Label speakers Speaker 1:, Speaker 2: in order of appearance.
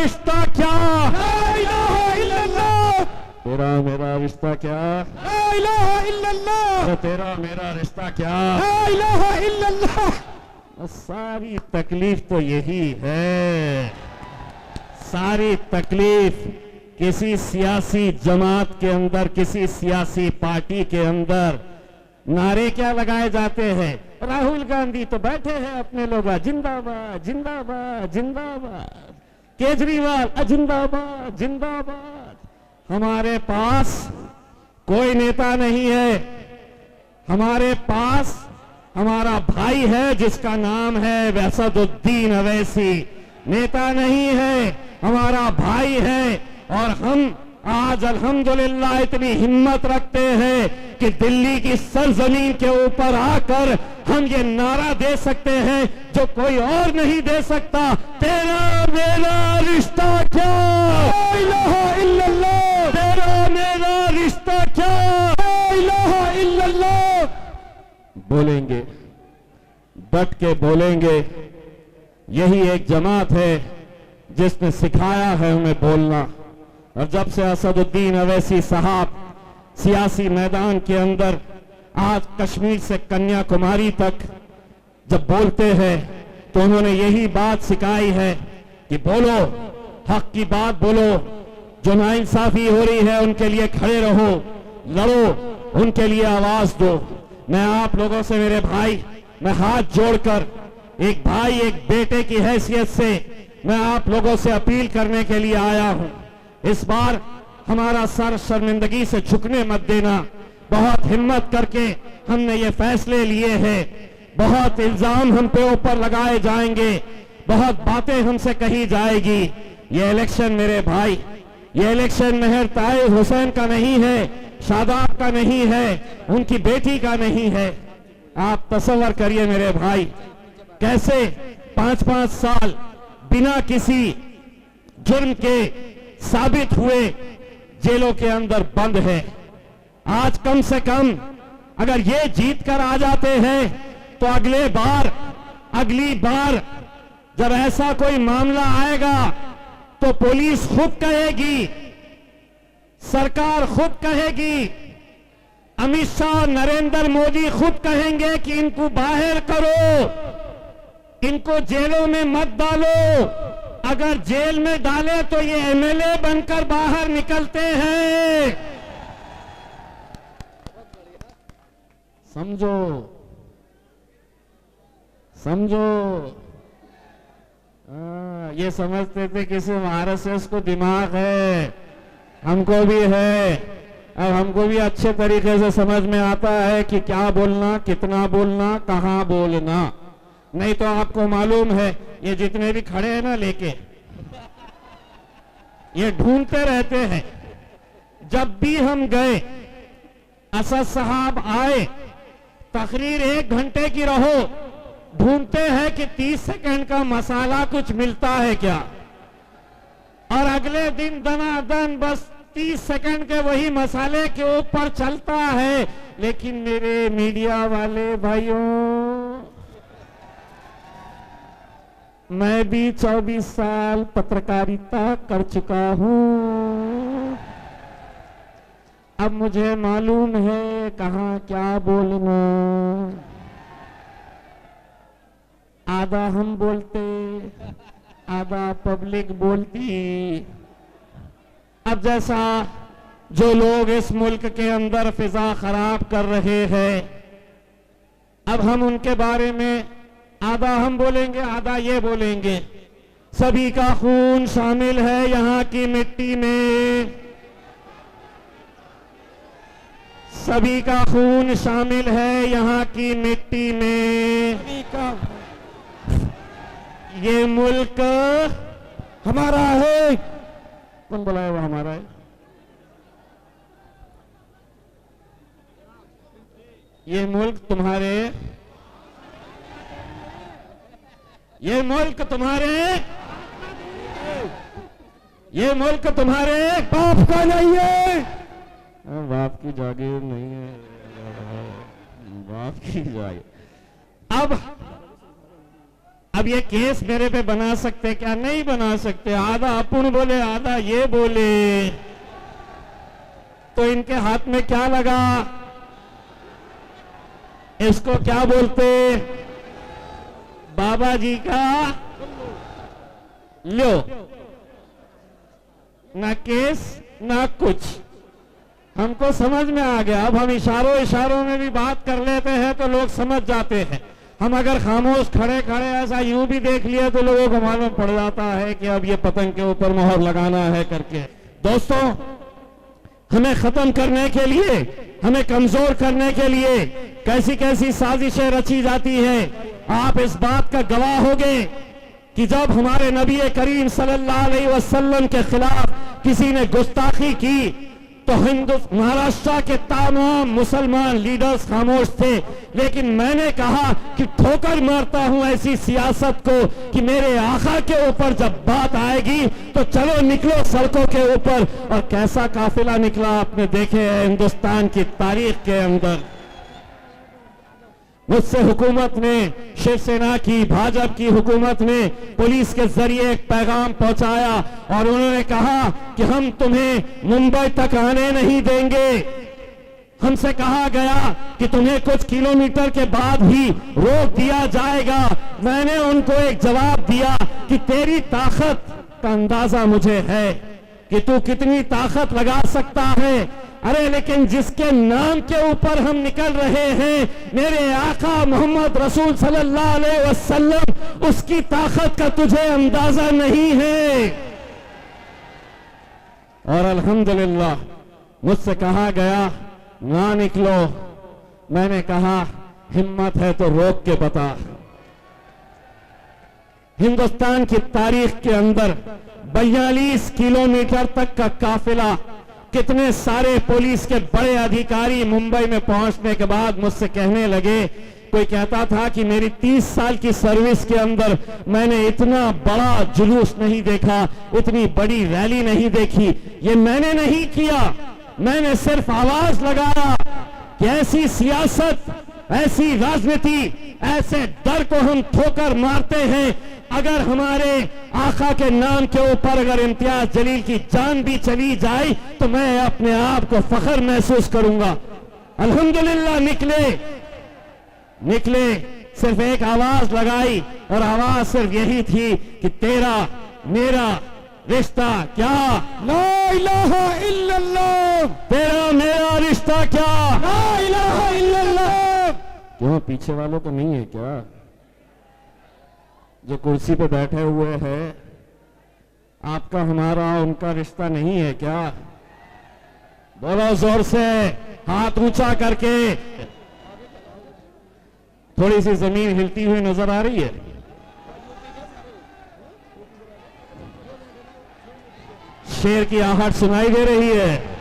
Speaker 1: रिश्ता क्या,
Speaker 2: ला इलाहा इल्लल्लाह,
Speaker 1: तेरा मेरा रिश्ता क्या,
Speaker 2: ला इलाहा इल्लल्लाह,
Speaker 1: तेरा मेरा रिश्ता क्या।
Speaker 2: ला इलाहा इल्लल्लाह।
Speaker 1: सारी तकलीफ तो यही है, सारी तकलीफ किसी सियासी जमात के अंदर, किसी सियासी पार्टी के अंदर नारे क्या लगाए जाते हैं। राहुल गांधी तो बैठे हैं अपने लोग, जिंदाबाद जिंदाबाद जिंदाबाद, केजरीवाल जिंदाबाद जिंदाबाद। हमारे पास कोई नेता नहीं है, हमारे पास हमारा भाई है जिसका नाम है असदुद्दीन अवैसी। नेता नहीं है, हमारा भाई है। और हम आज अल्हम्दुलिल्लाह इतनी हिम्मत रखते हैं कि दिल्ली की सरजमीन के ऊपर आकर हम ये नारा दे सकते हैं जो कोई और नहीं दे सकता, तेरा मेरा रिश्ता क्या,
Speaker 2: ला इलाहा इल्लल्लाह,
Speaker 1: तेरा मेरा रिश्ता क्या।
Speaker 2: ला इलाहा इल्लल्लाह।
Speaker 1: बोलेंगे, डट के बोलेंगे। यही एक जमात है जिसने सिखाया है हमें बोलना। और जब से असदुद्दीन अवैसी साहब सियासी मैदान के अंदर आज कश्मीर से कन्याकुमारी तक जब बोलते हैं तो उन्होंने यही बात सिखाई है कि बोलो, हक की बात बोलो, जो नाइंसाफी हो रही है उनके लिए खड़े रहो, लड़ो, उनके लिए आवाज दो। मैं आप लोगों से मेरे भाई, मैं हाथ जोड़कर एक भाई एक बेटे की हैसियत से मैं आप लोगों से अपील करने के लिए आया हूं। इस बार हमारा सर शर्मिंदगी से झुकने मत देना। बहुत हिम्मत करके हमने ये फैसले लिए हैं। बहुत इल्जाम हम पे ऊपर लगाए जाएंगे, बहुत बातें हमसे कही जाएगी। ये इलेक्शन मेरे भाई, ये इलेक्शन महर ताहिर हुसैन का नहीं है, शादाब का नहीं है, उनकी बेटी का नहीं है। आप तसव्वुर करिए मेरे भाई, कैसे 5-5 साल बिना किसी जुर्म के साबित हुए जेलों के अंदर बंद है। आज कम से कम अगर ये जीत कर आ जाते हैं तो अगली बार जब ऐसा कोई मामला आएगा तो पुलिस खुद कहेगी, सरकार खुद कहेगी, अमित शाह, नरेंद्र मोदी खुद कहेंगे कि इनको बाहर करो, इनको जेलों में मत डालो। अगर जेल में डाले तो ये एमएलए बनकर बाहर निकलते हैं। समझो समझो। ये समझते थे किसी आरएसएस को दिमाग है, हमको भी है। अब हमको भी अच्छे तरीके से समझ में आता है कि क्या बोलना, कितना बोलना, कहां बोलना। नहीं तो आपको मालूम है ये जितने भी खड़े हैं ना लेके, ये ढूंढते रहते हैं। जब भी हम गए, असद साहब आए, तकरीर 1 घंटे की रहो, ढूंढते हैं कि 30 सेकंड का मसाला कुछ मिलता है क्या। और अगले दिन दनादन बस 30 सेकंड के वही मसाले के ऊपर चलता है। लेकिन मेरे मीडिया वाले भाइयों, मैं भी 24 साल पत्रकारिता कर चुका हूं। अब मुझे मालूम है कहां क्या बोलना। आधा हम बोलते, आधा पब्लिक बोलती। अब जैसा जो लोग इस मुल्क के अंदर फिजा खराब कर रहे हैं, अब हम उनके बारे में आधा हम बोलेंगे, आधा ये बोलेंगे। सभी का खून शामिल है यहाँ की मिट्टी में, सभी का खून शामिल है यहाँ की मिट्टी में।
Speaker 2: सभी का
Speaker 1: ये मुल्क
Speaker 2: हमारा है।
Speaker 1: कौन बोला वो हमारा है? ये मुल्क तुम्हारे, ये मुल्क तुम्हारे, ये मुल्क तुम्हारे
Speaker 2: बाप का नहीं है।
Speaker 1: बाप की जागीर नहीं है, बाप की जागीर। अब ये केस मेरे पे बना सकते क्या? नहीं बना सकते। आधा अपुन बोले, आधा ये बोले, तो इनके हाथ में क्या लगा? इसको क्या बोलते? बाबा जी का लो, ना केस ना कुछ। हमको समझ में आ गया। अब हम इशारों में भी बात कर लेते हैं तो लोग समझ जाते हैं। हम अगर खामोश खड़े खड़े ऐसा यूं भी देख लिया तो लोगों को मालूम पड़ जाता है कि अब ये पतंग के ऊपर मोहर लगाना है करके। दोस्तों, हमें खत्म करने के लिए, हमें कमजोर करने के लिए कैसी कैसी साजिशें रची जाती हैं। आप इस बात का गवाह होंगे कि जब हमारे नबी करीम सल्लल्लाहु अलैहि वसल्लम के खिलाफ किसी ने गुस्ताखी की तो महाराष्ट्र के तमाम मुसलमान लीडर्स खामोश थे, लेकिन मैंने कहा कि ठोकर मारता हूं ऐसी सियासत को कि मेरे आका के ऊपर जब बात आएगी तो चलो निकलो सड़कों के ऊपर। और कैसा काफिला निकला आपने देखे हैं हिंदुस्तान की तारीख के अंदर। मुझसे हुकूमत ने, शिवसेना की, भाजपा की हुकूमत ने पुलिस के जरिए एक पैगाम पहुंचाया और उन्होंने कहा कि हम तुम्हें मुंबई तक आने नहीं देंगे। हमसे कहा गया कि तुम्हें कुछ किलोमीटर के बाद ही रोक दिया जाएगा। मैंने उनको एक जवाब दिया कि तेरी ताकत का अंदाजा मुझे है कि तू कितनी ताकत लगा सकता है। अरे लेकिन जिसके नाम के ऊपर हम निकल रहे हैं, मेरे आका मोहम्मद रसूल सल्लल्लाहु अलैहि वसल्लम, उसकी ताकत का तुझे अंदाजा नहीं है। और अल्हम्दुलिल्लाह मुझसे कहा गया ना निकलो। मैंने कहा हिम्मत है तो रोक के बता। हिंदुस्तान की तारीख के अंदर 42 किलोमीटर तक का काफिला, कितने सारे पुलिस के बड़े अधिकारी मुंबई में पहुंचने के बाद मुझसे कहने लगे, कोई कहता था कि मेरी 30 साल की सर्विस के अंदर मैंने इतना बड़ा जुलूस नहीं देखा, इतनी बड़ी रैली नहीं देखी। ये मैंने नहीं किया, मैंने सिर्फ आवाज लगाया कि ऐसी सियासत, ऐसी राजनीति, ऐसे डर को हम ठोकर मारते हैं। अगर हमारे आका के नाम के ऊपर अगर इम्तियाज जलील की जान भी चली जाए तो मैं अपने आप को फख्र महसूस करूंगा। अल्हम्दुलिल्लाह निकले, सिर्फ एक आवाज लगाई और आवाज सिर्फ यही थी कि तेरा मेरा रिश्ता क्या?
Speaker 2: ला इलाहा इल्लल्लाह।
Speaker 1: तेरा मेरा रिश्ता क्या?
Speaker 2: ला इलाहा इल्लल्लाह।
Speaker 1: क्यों पीछे वालों को नहीं है क्या? जो कुर्सी पे बैठे हुए हैं, आपका हमारा उनका रिश्ता नहीं है क्या? बोलो जोर से, हाथ ऊंचा करके। थोड़ी सी जमीन हिलती हुई नजर आ रही है। शेर की आहट सुनाई दे रही है।